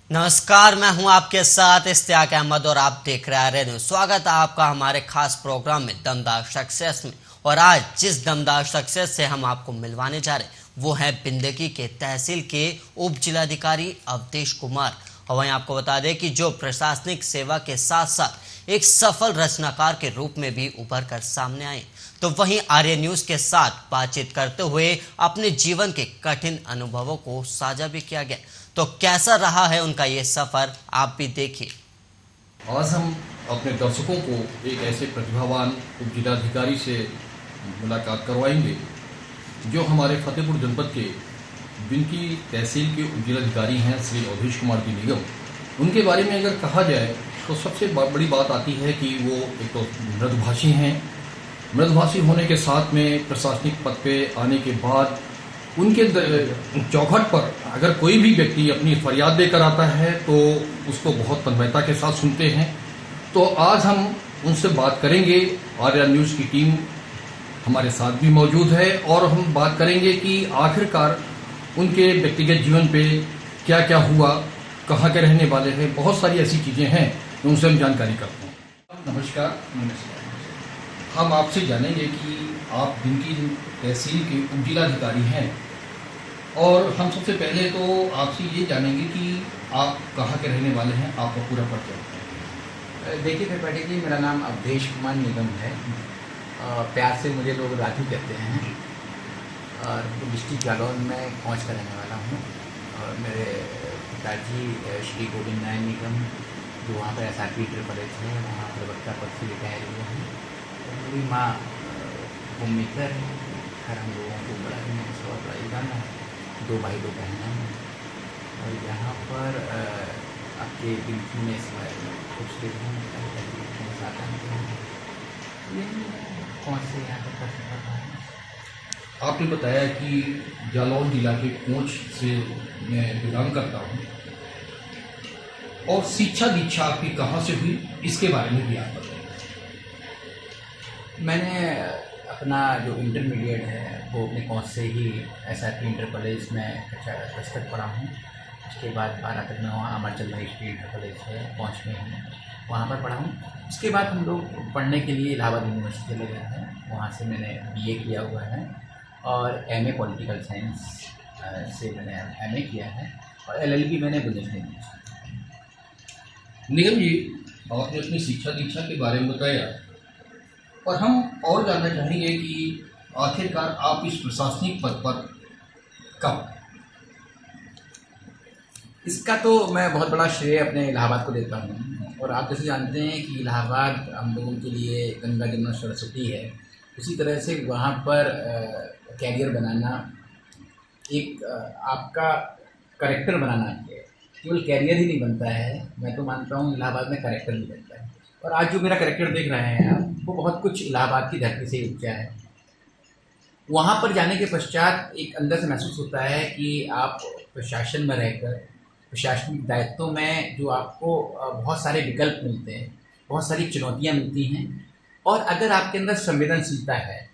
नमस्कार, मैं हूं आपके साथ इश्तियाक अहमद और आप देख रहे हैं रेडियो। स्वागत है आपका हमारे खास प्रोग्राम में दमदार शख्सियत में। और आज जिस दमदार शख्सियत से हम आपको मिलवाने जा रहे हैं वो है बिंदगी के तहसील के उप जिलाधिकारी अवधेश कुमार। और वहीं आपको बता दें कि जो प्रशासनिक सेवा के साथ साथ एक सफल रचनाकार के रूप में भी उभर कर सामने आए, तो वहीं आर्य न्यूज के साथ बातचीत करते हुए अपने जीवन के कठिन अनुभवों को साझा भी किया गया। तो कैसा रहा है उनका ये सफर, आप भी देखिए। आज हम अपने दर्शकों को एक ऐसे प्रतिभावान उप जिलाधिकारी से मुलाकात करवाएंगे जो हमारे फतेहपुर जनपद के बिंदगी तहसील के उप जिलाधिकारी हैं श्री अवधेश कुमार जी निगम। उनके बारे में अगर कहा जाए तो सबसे बड़ी बात आती है कि वो एक तो मृदुभाषी हैं। मृदुभाषी होने के साथ में प्रशासनिक पद पे आने के बाद उनके चौखट पर अगर कोई भी व्यक्ति अपनी फरियाद देकर आता है तो उसको बहुत तन्मयता के साथ सुनते हैं। तो आज हम उनसे बात करेंगे। आर्या न्यूज़ की टीम हमारे साथ भी मौजूद है और हम बात करेंगे कि आखिरकार उनके व्यक्तिगत जीवन पे क्या क्या हुआ, कहाँ के रहने वाले हैं, बहुत सारी ऐसी चीज़ें हैं तो उनसे हम जानकारी करते हैं। नमस्कार। हम आपसे जानेंगे कि आप बिंदगी तहसील के उप जिलाधिकारी हैं और हम सबसे पहले तो आपसे ये जानेंगे कि आप कहाँ के रहने वाले हैं, आपका पूरा परिचय। देखिए त्रिपाठी जी, मेरा नाम अवधेश कुमार निगम है। प्यार से मुझे लोग राजू कहते हैं और डिस्ट्रिक्ट जालौन में पहुँच कर रहने वाला हूँ। और मेरे पिताजी श्री गोविंद नारायण निगम जो वहाँ पर SRP ट्रिपल है वहाँ प्रवक्ता पद से रिटायर हुए हैं। मेरी माँ होम मेकर है। घर हम लोगों को बड़ा ही बहुत बड़ा योगदान है। 2 भाई 2 बहनें हैं। और यहाँ पर आपके बिल्कुल में कुछ देर में साथ आते हैं। कौन से यहाँ पर कर सकता है। आपने बताया कि जालौन जिला के कोंच से मैं बिलोंग करता हूँ और शिक्षा दीक्षा आपकी कहाँ से हुई, इसके बारे में भी आप बताएं। मैंने अपना जो इंटरमीडिएट है वो अपने कोच से ही SRP इंटर कॉलेज में कक्षा 10 तक पढ़ा हूँ। उसके बाद 12 तक मैं वहाँ अमरचंद महेश इंटर कॉलेज है पहुँच में हूँ, वहाँ पर पढ़ा हूँ। उसके बाद हम लोग पढ़ने के लिए इलाहाबाद यूनिवर्सिटी चले गए हैं। वहाँ से मैंने BA किया हुआ है और MA पॉलिटिकल साइंस से मैंने MA किया है और LLB मैंने बुंदेलखंड में। निगम जी, आपने अपनी शिक्षा दीक्षा के बारे में बताया और हम और जानना चाहेंगे कि आखिरकार आप इस प्रशासनिक पद पर कब। इसका तो मैं बहुत बड़ा श्रेय अपने इलाहाबाद को देता हूँ। और आप जैसे जानते हैं कि इलाहाबाद हम लोगों के लिए गंगा जमुना सरस्वती है, उसी तरह से वहाँ पर कैरियर बनाना एक आपका करेक्टर बनाना है। केवल कैरियर ही नहीं बनता है, मैं तो मानता हूँ इलाहाबाद में करेक्टर भी बनता है। और आज जो मेरा करेक्टर देख रहे हैं आप, वो बहुत कुछ इलाहाबाद की धरती से ही उपजा है। वहाँ पर जाने के पश्चात एक अंदर से महसूस होता है कि आप प्रशासन में रहकर प्रशासनिक दायित्वों में जो आपको बहुत सारे विकल्प मिलते हैं, बहुत सारी चुनौतियाँ मिलती हैं। और अगर आपके अंदर संवेदनशीलता है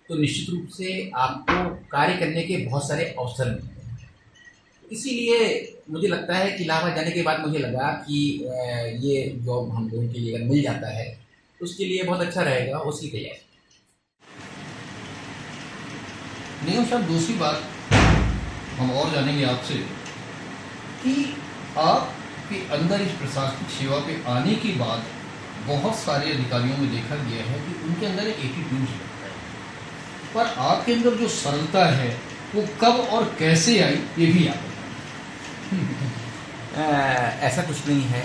तो निश्चित रूप से आपको कार्य करने के बहुत सारे अवसर मिलते हैं। इसीलिए मुझे लगता है कि इलाहाबाद जाने के बाद मुझे लगा कि ये जॉब हम लोगों के लिए अगर मिल जाता है तो उसके लिए बहुत अच्छा रहेगा, उसकी तैयारी। निगम साहब, दूसरी बात हम और जानेंगे आपसे कि आपके अंदर इस प्रशासनिक सेवा पे आने के बाद बहुत सारे अधिकारियों में देखा गया है कि उनके अंदर एक एटीट्यूड लगता है, पर आपके अंदर जो सरलता है वो कब और कैसे आई, ये भी आप ऐसा कुछ नहीं है।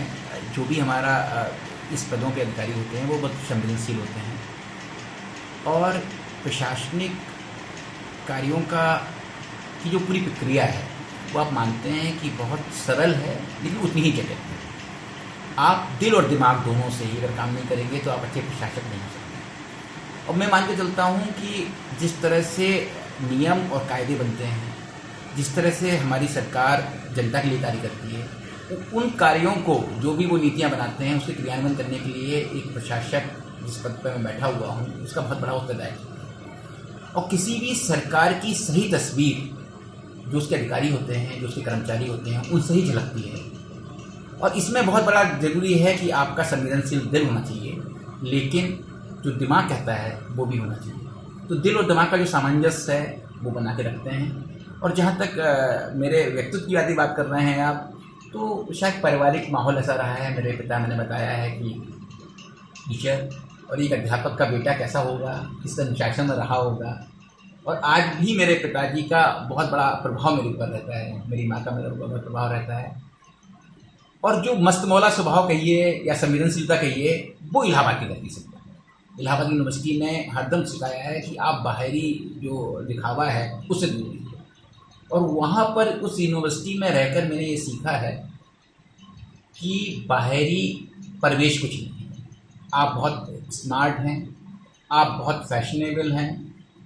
जो भी हमारा इस पदों के अधिकारी होते हैं वो बहुत संवेदनशील होते हैं और प्रशासनिक कार्यों की जो पूरी प्रक्रिया है वो आप मानते हैं कि बहुत सरल है, लेकिन उतनी ही जटिल है। आप दिल और दिमाग दोनों से ही अगर काम नहीं करेंगे तो आप अच्छे प्रशासक नहीं हो सकते। और मैं मान के चलता हूँ कि जिस तरह से नियम और कायदे बनते हैं, जिस तरह से हमारी सरकार जनता के लिए कार्य करती है, तो उन कार्यों को जो भी वो नीतियाँ बनाते हैं उसके क्रियान्वयन करने के लिए एक प्रशासक जिस पद पर मैं बैठा हुआ हूँ उसका बहुत बड़ा उत्तरदायित्व है। और किसी भी सरकार की सही तस्वीर जो उसके अधिकारी होते हैं, जो उसके कर्मचारी होते हैं, उनसे ही झलकती है। और इसमें बहुत बड़ा ज़रूरी है कि आपका संवेदनशील दिल होना चाहिए, लेकिन जो दिमाग कहता है वो भी होना चाहिए। तो दिल और दिमाग का जो सामंजस्य है वो बना के रखते हैं। और जहाँ तक मेरे व्यक्तित्व की आदि बात कर रहे हैं आप, तो शायद पारिवारिक माहौल ऐसा रहा है। मेरे पिता मैंने बताया है कि टीचर और एक अध्यापक का बेटा कैसा होगा, किस अनुशासन में रहा होगा। और आज भी मेरे पिताजी का बहुत बड़ा प्रभाव मेरे ऊपर रहता है, मेरी माँ का मेरे ऊपर बहुत प्रभाव रहता है। और जो मस्तमौला स्वभाव कहिए या संवेदनशीलता कहिए, वो इलाहाबाद की धरती से है। इलाहाबाद यूनिवर्सिटी ने हरदम सिखाया है कि आप बाहरी जो दिखावा है उससे दूर रहिए। और वहाँ पर उस यूनिवर्सिटी में रहकर मैंने ये सीखा है कि बाहरी परिवेश कुछ नहीं है। आप बहुत स्मार्ट हैं, आप बहुत फैशनेबल हैं,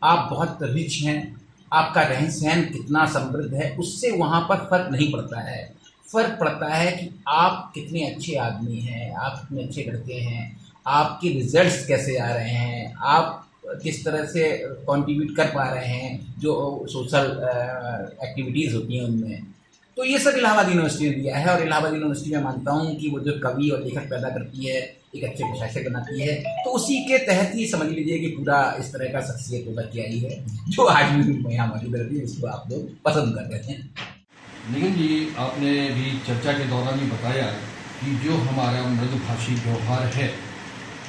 आप बहुत रिच हैं, आपका रहन सहन कितना समृद्ध है, उससे वहाँ पर फ़र्क नहीं पड़ता है। फ़र्क पड़ता है कि आप कितने अच्छे आदमी हैं, आप कितने अच्छे लड़के हैं, आपके रिजल्ट्स कैसे आ रहे हैं, आप किस तरह से कंट्रीब्यूट कर पा रहे हैं जो सोशल एक्टिविटीज़ होती हैं उनमें। तो ये सब इलाहाबाद यूनिवर्सिटी ने दिया है। और इलाहाबाद यूनिवर्सिटी में मानता हूँ कि वो जो कवि और लेखक पैदा करती है, एक अच्छे प्रशासक बनाती है, तो उसी के तहत ही समझ लीजिए कि पूरा इस तरह का शख्सियत उभर के आई है जो आज भी यहाँ मौजूद रहती है, जिसको आप लोग पसंद कर रहे हैं। निगम जी, आपने भी चर्चा के दौरान ही बताया कि जो हमारा मृदुभाषी व्यवहार है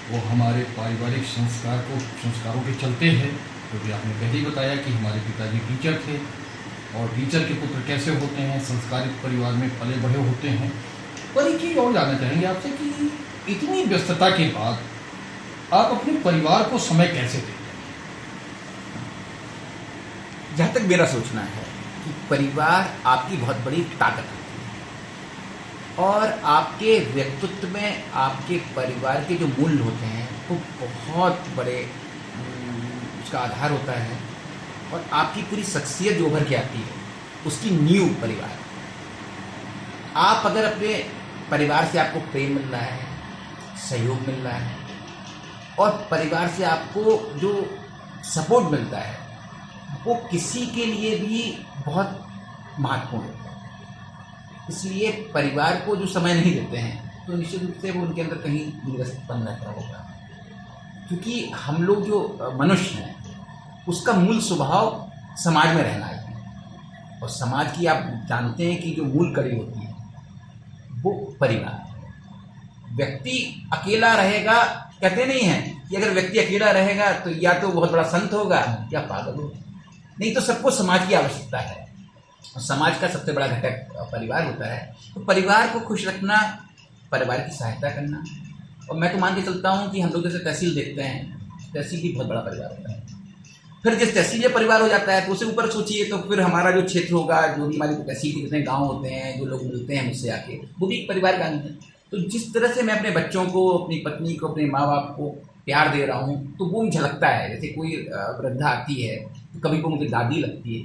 वो हमारे पारिवारिक संस्कारों के चलते हैं। क्योंकि आपने पहले ही बताया कि हमारे पिताजी टीचर थे और टीचर के पुत्र कैसे होते हैं, संस्कारित परिवार में पले बढ़े होते हैं। पर एक चीज़ और जानना चाहेंगे आपसे कि इतनी व्यस्तता के बाद आप अपने परिवार को समय कैसे देते हैं? जहाँ तक मेरा सोचना है कि परिवार आपकी बहुत बड़ी ताकत होती है और आपके व्यक्तित्व में आपके परिवार के जो मूल्य होते हैं वो बहुत बड़े उसका आधार होता है। और आपकी पूरी शख्सियत जो उभर के आती है उसकी नींव परिवार। आप अगर अपने परिवार से आपको प्रेम मिल रहा है, सहयोग मिल रहा है और परिवार से आपको जो सपोर्ट मिलता है वो किसी के लिए भी बहुत महत्वपूर्ण होता है। इसलिए परिवार को जो समय नहीं देते हैं तो निश्चित रूप से वो उनके अंदर कहीं निरस्तपन रहता होगा। क्योंकि हम लोग जो मनुष्य हैं उसका मूल स्वभाव समाज में रहना है। और समाज की आप जानते हैं कि जो मूल कड़ी होती है वो परिवार है। व्यक्ति अकेला रहेगा, कहते नहीं हैं कि अगर व्यक्ति अकेला रहेगा तो या तो बहुत बड़ा संत होगा या पागल होगा, नहीं तो सबको समाज की आवश्यकता है। और समाज का सबसे बड़ा घटक परिवार होता है। तो परिवार को खुश रखना, परिवार की सहायता करना। और मैं तो मान के चलता हूँ कि हम लोग जैसे तहसील देखते हैं, तहसील भी बहुत बड़ा परिवार होता है। फिर जिस तहसील में परिवार हो जाता है तो उससे ऊपर सोचिए तो फिर हमारा जो क्षेत्र होगा, जो भी हमारी तहसील के जितने गांव होते हैं, जो लोग मिलते हैं मुझसे आके, वो भी एक परिवार का अंग है। तो जिस तरह से मैं अपने बच्चों को, अपनी पत्नी को, अपने माँ बाप को प्यार दे रहा हूँ तो वो झलकता है। जैसे कोई वृद्धा आती है तो कभी को मुझे दादी लगती है,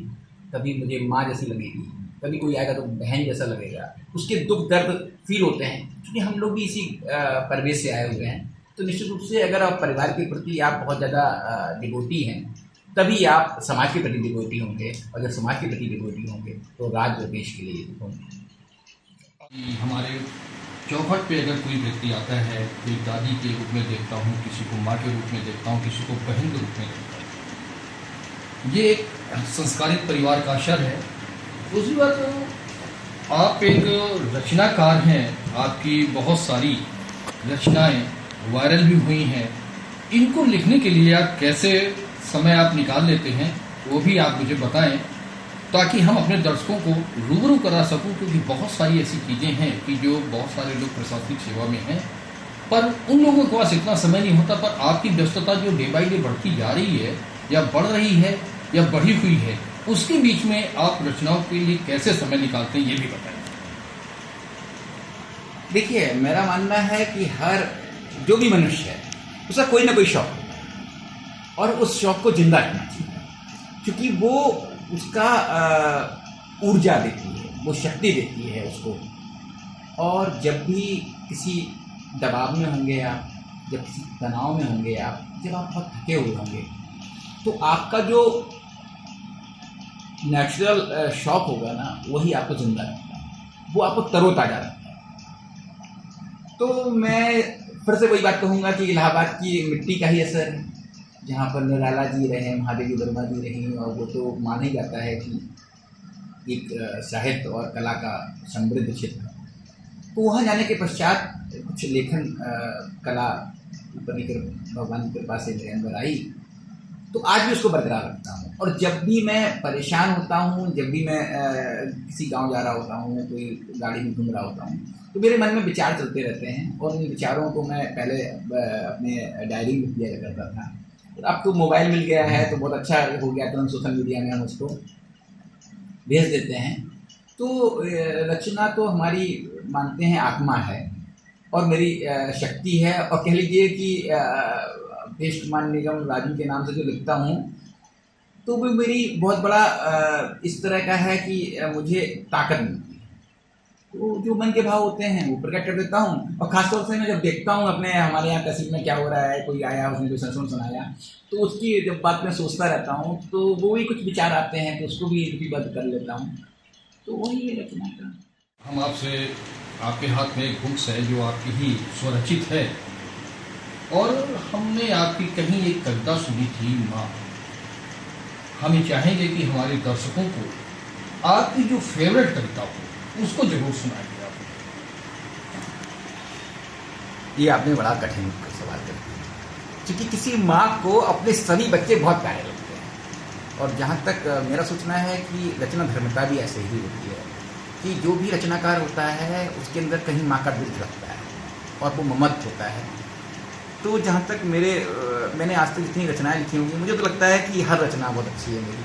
कभी मुझे माँ जैसी लगेगी, कभी कोई आएगा तो बहन जैसा लगेगा। उसके दुख दर्द फील होते हैं क्योंकि हम लोग भी इसी परिवेश से आए हुए हैं। तो निश्चित रूप से अगर आप परिवार के प्रति आप बहुत ज़्यादा डिवोटी हैं तभी आप समाज के प्रति डिवोटी होंगे। और जब समाज के प्रति डिवोटी होंगे तो राज्य और देश के लिए होंगे। हमारे चौखट पे अगर कोई व्यक्ति आता है, कोई दादी के रूप में देखता हूँ, किसी को माँ के रूप में देखता हूँ, किसी को बहन के रूप में देखता हूँ, ये एक संस्कारित परिवार का असर है। दूसरी बात, आप एक रचनाकार हैं, आपकी बहुत सारी रचनाएं वायरल भी हुई हैं। इनको लिखने के लिए आप कैसे समय आप निकाल लेते हैं वो भी आप मुझे बताएं ताकि हम अपने दर्शकों को रूबरू करा सकूं। क्योंकि बहुत सारी ऐसी चीज़ें हैं कि जो बहुत सारे लोग प्रशासनिक सेवा में हैं पर उन लोगों के पास इतना समय नहीं होता। पर आपकी व्यस्तता जो डे बाई डे बढ़ती जा रही है या बढ़ रही है या बढ़ी हुई है, उसके बीच में आप रचनाओं के लिए कैसे समय निकालते हैं ये भी बताएं। देखिए, मेरा मानना है कि हर जो भी मनुष्य है उसका कोई ना कोई शौक है और उस शौक को जिंदा रखना चाहिए। क्योंकि वो उसका ऊर्जा देती है, वो शक्ति देती है उसको। और जब भी किसी दबाव में होंगे आप, जब किसी तनाव में होंगे आप, जब आप बहुत थके हुए होंगे तो आपका जो नेचुरल शौक होगा ना वही आपको जिंदा रखता है, वो आपको तरोताज़ा रखता है। तो मैं फिर से वही बात कहूँगा कि इलाहाबाद की मिट्टी का ही असर है, जहाँ पर निराला जी रहे, महादेवी वर्मा जी रही, और वो तो माना ही जाता है कि एक साहित्य और कला का समृद्ध क्षेत्र है। तो वहाँ जाने के पश्चात कुछ लेखन कला ऊपर की भगवान की कृपा से मेरे अंदर आई, तो आज भी उसको बरकरार रखता हूँ। और जब भी मैं परेशान होता हूँ, जब भी मैं किसी गांव जा रहा होता हूँ, कोई गाड़ी में घूम रहा होता हूँ, तो मेरे मन में विचार चलते रहते हैं, और उन विचारों को मैं पहले अपने डायरी में दिया करता था। अब तो मोबाइल मिल गया है तो बहुत अच्छा हो गया, तुरंत सोशल मीडिया में हम उसको भेज देते हैं। तो रचना तो हमारी मानते हैं आत्मा है और मेरी शक्ति है, और कह लीजिए कि देश कुमार निगम राजू के नाम से जो लिखता हूँ, तो वो मेरी बहुत बड़ा इस तरह का है कि मुझे ताकत मिलती है। तो जो मन के भाव होते हैं वो प्रकट कर देता हूँ, और ख़ासतौर से मैं जब देखता हूँ अपने हमारे यहाँ तहसील में क्या हो रहा है, कोई आया उसने कोई संस्मरण सुनाया, तो उसकी जब बात मैं सोचता रहता हूँ तो वो भी कुछ विचार आते हैं, तो उसको भी लिपिबद्ध कर लेता हूँ। तो वही है रचना का। हम आपसे, आपके हाथ में एक बुक्स है जो आपकी ही स्वरचित है, और हमने आपकी कहीं एक कविता सुनी थी माँ। हम ये चाहेंगे कि हमारे दर्शकों को आपकी जो फेवरेट कविता हो उसको जरूर सुनाइए आप। ये आपने बड़ा कठिन सवाल कर दिया, क्योंकि किसी माँ को अपने सभी बच्चे बहुत प्यारे लगते हैं, और जहाँ तक मेरा सोचना है कि रचना धर्मता भी ऐसे ही होती है कि जो भी रचनाकार होता है उसके अंदर कहीं माँ का दिल झलकता है और वो ममत्व होता है। तो जहाँ तक मैंने आज तक जितनी रचनाएं लिखी होंगी, मुझे तो लगता है कि हर रचना बहुत अच्छी है मेरी।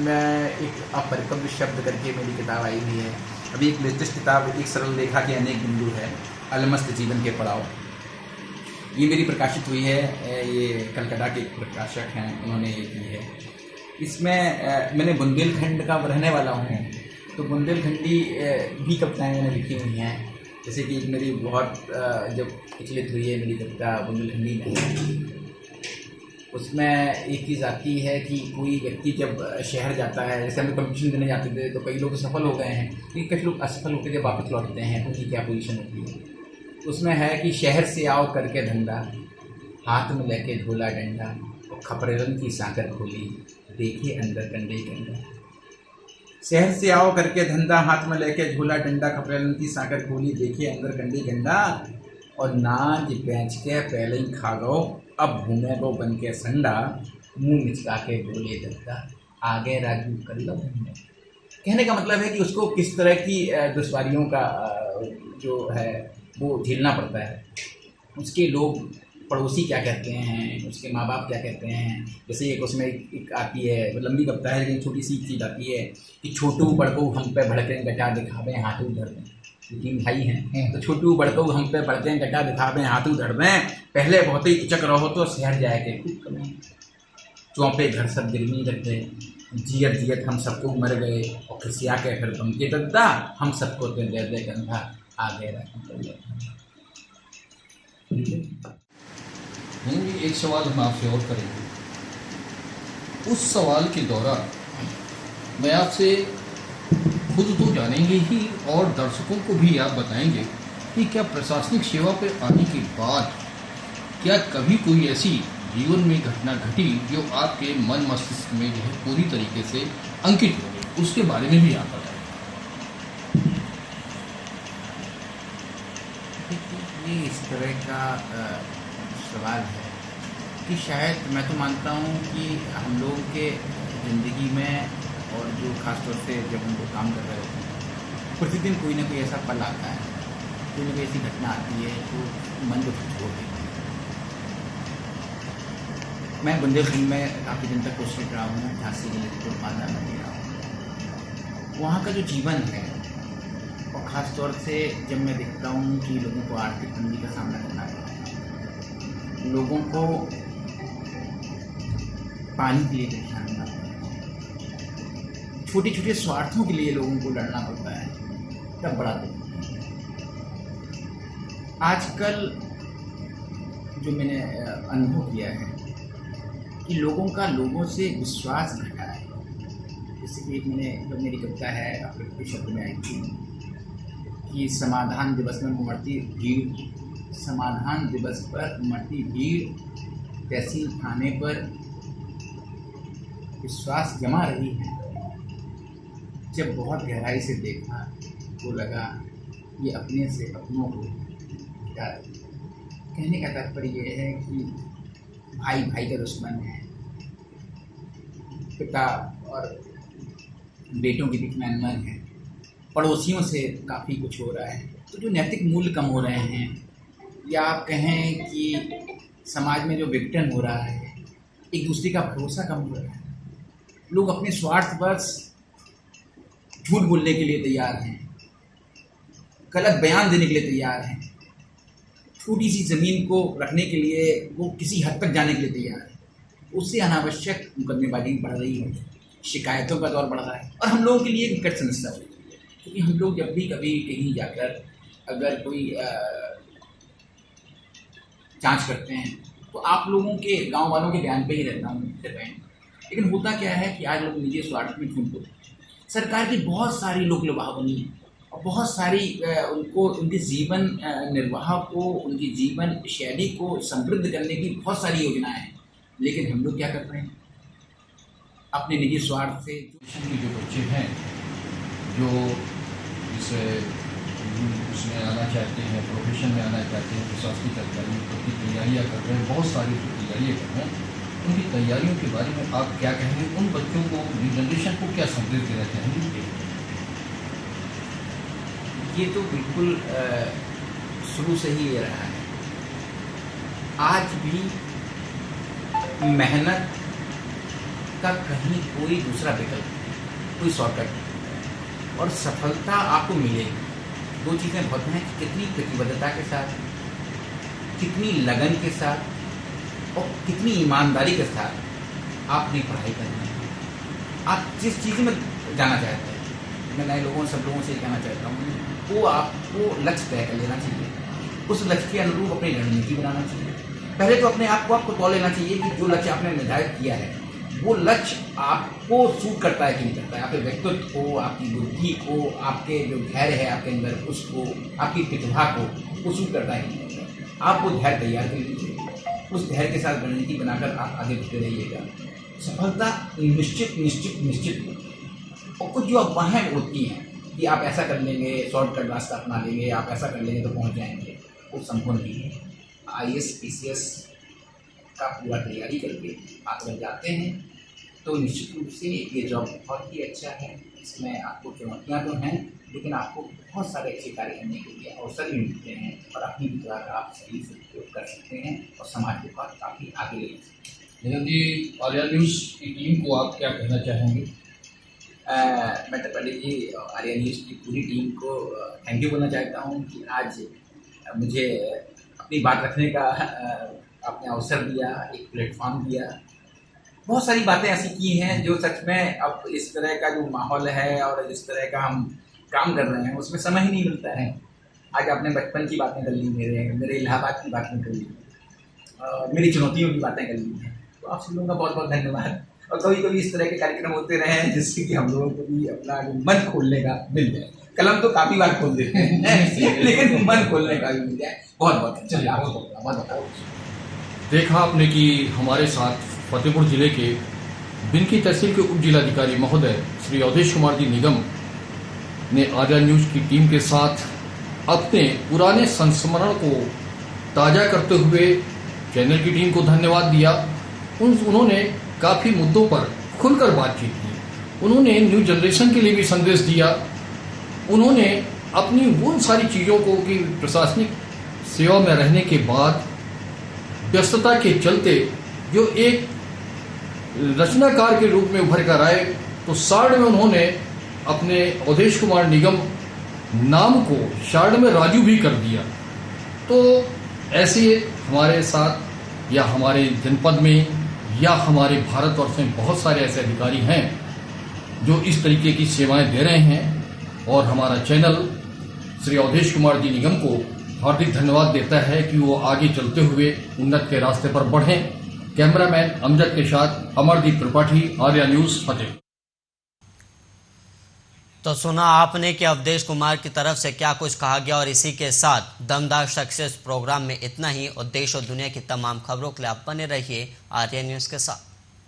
मैं एक अपरिपक्व शब्द करके मेरी किताब आई हुई है, अभी एक लेटेस्ट किताब एक सरल लेखा के अनेक बिंदु है, अलमस्त जीवन के पड़ाव, ये मेरी प्रकाशित हुई है। ये कलकत्ता के प्रकाशक हैं, उन्होंने ये की है। इसमें मैंने बुंदेलखंड का रहने वाला हूँ, तो बुंदेलखंडी भी कविताएँ मैंने लिखी हुई हैं। जैसे कि मेरी बहुत जब प्रचलित हुई है मेरी कविता बुंदेलखंडी में, उसमें एक चीज़ आती है कि कोई व्यक्ति जब शहर जाता है, जैसे हम कंपटीशन देने जाते थे तो कई लोग सफल हो गए हैं, लेकिन कुछ लोग असफल होकर जब वापस लौटते हैं उनकी क्या पोजीशन होती है। उसमें है कि शहर से आओ करके धंधा, हाथ में लेके झोला डंडा, और खपरेलन की साकर खोली, देखिए अंदर कंडे कंडा। शहर से आओ करके धंधा, हाथ में लेके झोला डंडा, खपरेलन की साकर खोली, देखिए अंदर कंडे कंडा, और नाज बेच के पहले ही खा गो, अब घूमे गो बन के संडा, मुँह मिचका के बोले दद्दा, आगे राजू कर लो धंधा। कहने का मतलब है कि उसको किस तरह की दुश्वारियों का जो है वो झेलना पड़ता है। उसके लोग पड़ोसी क्या कहते हैं, उसके माँ बाप क्या कहते हैं। जैसे एक उसमें एक आती है, लंबी कविता है लेकिन छोटी सी चीज़ आती है कि छोटू बड़को हम पे भड़कें गटा दिखावे हाथों धर दें। तीन भाई हैं, तो छोटू बड़को हम पे भड़कें गटा दिखावे हाथों धर दें, पहले बहुत ही उचक रहो तो शहर जाए के खूब कमें, चौंपे घर सब गिरनी रख गए, जियत जियत हम सबको मर गए, और खिसिया के फिर बम के दद्दा, हम सबको दे दे कंधा, आ गए एक सवाल हम आपसे और करेंगे। उस सवाल के दौरान मैं आपसे खुद तो जानेंगे ही, और दर्शकों को भी आप बताएंगे कि क्या प्रशासनिक सेवा पर आने के बाद क्या कभी कोई ऐसी जीवन में घटना घटी जो आपके मन मस्तिष्क में जो है पूरी तरीके से अंकित हो गई, उसके बारे में भी आप बताएं। ये इस तरह का सवाल है कि शायद मैं तो मानता हूँ कि हम लोगों के ज़िंदगी में, और जो ख़ासतौर से जब हम लोग काम कर रहे होते हैं, प्रतिदिन कोई ना कोई ऐसा पल आता है, कोई ना कोई ऐसी घटना आती है जो मन को छोड़ देती है। मैं बुंदेलखंड में काफ़ी दिन तक कोशिश रहा हूँ, झांसी जिले के पादा में रहा हूँ। वहाँ का जो जीवन है, और ख़ास तौर से जब मैं देखता हूँ कि लोगों को आर्थिक तंगी का सामना करना पड़ता है, लोगों को पानी के लिए परेशान होना पड़ता है, छोटे छोटे स्वार्थों के लिए लोगों को लड़ना पड़ता है, तब बड़ा दुख। आजकल जो मैंने अनुभव किया है कि लोगों का लोगों से विश्वास घटा है। जैसे कि मैंने, जब मेरी कविता है अपने शब्द में आई थी कि समाधान दिवस पर उमड़ती भीड़ तहसील थाने पर विश्वास जमा रही है। जब बहुत गहराई से देखा तो लगा ये अपने से अपनों को गिरा रही है। कहने का तात्पर्य यह है कि भाई भाई का दुश्मन है, पिता और बेटों के बीच में अनबन है, पड़ोसियों से काफ़ी कुछ हो रहा है। तो जो नैतिक मूल्य कम हो रहे हैं, या आप कहें कि समाज में जो विघटन हो रहा है, एक दूसरे का भरोसा कम हो रहा है, लोग अपने स्वार्थवश झूठ बोलने के लिए तैयार हैं, गलत बयान देने के लिए तैयार हैं, छोटी सी ज़मीन को रखने के लिए वो किसी हद तक जाने के लिए तैयार है। उससे अनावश्यक मुकदमेबाजी बढ़ रही है, शिकायतों का दौर बढ़ रहा है, और हम लोगों के लिए विकट समस्या हो रही है। क्योंकि हम लोग जब भी कभी कहीं जाकर अगर कोई जांच करते हैं तो आप लोगों के गांव वालों के बयान पे ही रहता हूँ। लेकिन होता क्या है कि आज लोग निजी स्वार्थ में झूठ बोलते हैं। सरकार की बहुत सारी लोक लुभावनी और बहुत सारी उनको उनके जीवन निर्वाह को, उनकी जीवन शैली को समृद्ध करने की बहुत सारी योजनाएं हैं, लेकिन हम लोग क्या कर रहे हैं अपने निजी स्वार्थ से। जो बच्चे हैं जो उसमें आना चाहते हैं, प्रोफेशन में आना चाहते हैं, प्रशासनिक अधिकारियों की तैयारियाँ कर रहे हैं, बहुत सारी तैयारियाँ कर रहे हैं, उनकी तैयारियों के बारे में आप क्या कहेंगे? उन बच्चों को, न्यू जनरेशन को क्या संदेश देना चाहेंगे? ये तो बिल्कुल शुरू से ही ये रहा है। आज भी मेहनत का कहीं कोई दूसरा विकल्प, कोई शॉर्टकट नहीं, और सफलता आपको मिलेगी। दो चीज़ें बहुत हैं कि कितनी प्रतिबद्धता के साथ, कितनी लगन के साथ और कितनी ईमानदारी के साथ आपने पढ़ाई करनी है। आप जिस चीज़ में जाना चाहते हैं, मैं नए लोगों, सब लोगों से कहना चाहता हूँ, वो आपको लक्ष्य तय कर लेना चाहिए, उस लक्ष्य के अनुरूप अपनी रणनीति बनाना चाहिए। पहले तो अपने आप को तौल लेना चाहिए कि जो लक्ष्य आपने निर्धारित किया है वो लक्ष्य आपको सूट करता है कि नहीं करता है, आपके व्यक्तित्व को, आपकी बुद्धि को, आपके जो धैर्य है आपके अंदर उसको, आपकी प्रतिभा को वो सूट करता है कि नहीं करता है। आप वो धैर्य तैयार कर लीजिए, उस धैर्य के साथ रणनीति बनाकर आप आगे बढ़ते रहिएगा। सफलता निश्चित निश्चित निश्चित। और कुछ जो अफवाहें होती हैं कि आप ऐसा कर लेंगे, शॉर्टकट रास्ता अपना लेंगे, आप ऐसा कर लेंगे तो पहुंच जाएंगे, वो संभव नहीं है। IAS PCS का पूरा तैयारी करके आप अगर जाते हैं तो निश्चित रूप से ये जॉब बहुत ही अच्छा है। इसमें आपको चुनौतियाँ तो हैं, लेकिन आपको बहुत सारे अच्छे कार्य करने के लिए अवसर भी मिलते हैं, और अपनी विचार का आप सही से उपयोग कर सकते हैं और समाज के पास काफ़ी आगे ले सकते हैं। निगम जी, आर्या न्यूज़ की टीम को आप क्या कहना चाहेंगे? मैं तो पहले जी आर्या न्यूज़ की पूरी टीम को थैंक यू बोलना चाहता हूँ कि आज मुझे अपनी बात रखने का आपने अवसर दिया, एक प्लेटफॉर्म दिया। बहुत सारी बातें ऐसी की हैं जो सच में अब इस तरह का जो माहौल है और जिस तरह का हम काम कर रहे हैं उसमें समय ही नहीं मिलता है। आज आपने बचपन की बातें कर ली, मेरे इलाहाबाद की बातें कर ली, मेरी चुनौतियों की बातें कर ली हैं, तो आप सब लोगों का बहुत बहुत धन्यवाद। और कभी कभी इस तरह के कार्यक्रम होते रहे हैं जिससे कि हम लोगों को भी अपना मन खोलने का मिल जाए। कलम तो काफ़ी बार खोल देते हैं लेकिन मन खोलने का भी मिल जाए। बहुत बहुत चलिए, बहुत देखा आपने कि हमारे साथ फतेहपुर जिले के बिनकी तहसील के उप जिलाधिकारी महोदय श्री अवधेश कुमार जी निगम ने आर्या न्यूज़ की टीम के साथ अपने पुराने संस्मरण को ताज़ा करते हुए चैनल की टीम को धन्यवाद दिया। उन्होंने काफ़ी मुद्दों पर खुलकर बातचीत की। उन्होंने न्यू जनरेशन के लिए भी संदेश दिया। उन्होंने अपनी उन सारी चीज़ों को कि प्रशासनिक सेवा में रहने के बाद व्यस्तता के चलते जो एक रचनाकार के रूप में उभर कर आए, तो साड़ में उन्होंने अपने अवधेश कुमार निगम नाम को साड़ में राजू भी कर दिया। तो ऐसे हमारे साथ या हमारे जनपद में या हमारे भारतवर्ष में बहुत सारे ऐसे अधिकारी हैं जो इस तरीके की सेवाएं दे रहे हैं, और हमारा चैनल श्री अवधेश कुमार जी निगम को हार्दिक धन्यवाद देता है कि वो आगे चलते हुए उन्नत के रास्ते पर बढ़ें। कैमरामैन अमजद के साथ अमरदीप त्रिपाठी, आर्या न्यूज़, फतेह। तो सुना आपने कि अवधेश कुमार की तरफ से क्या कुछ कहा गया, और इसी के साथ दमदार सक्सेस प्रोग्राम में इतना ही। और देश और दुनिया की तमाम खबरों के लिए आप बने रहिए आर्या न्यूज़ के साथ।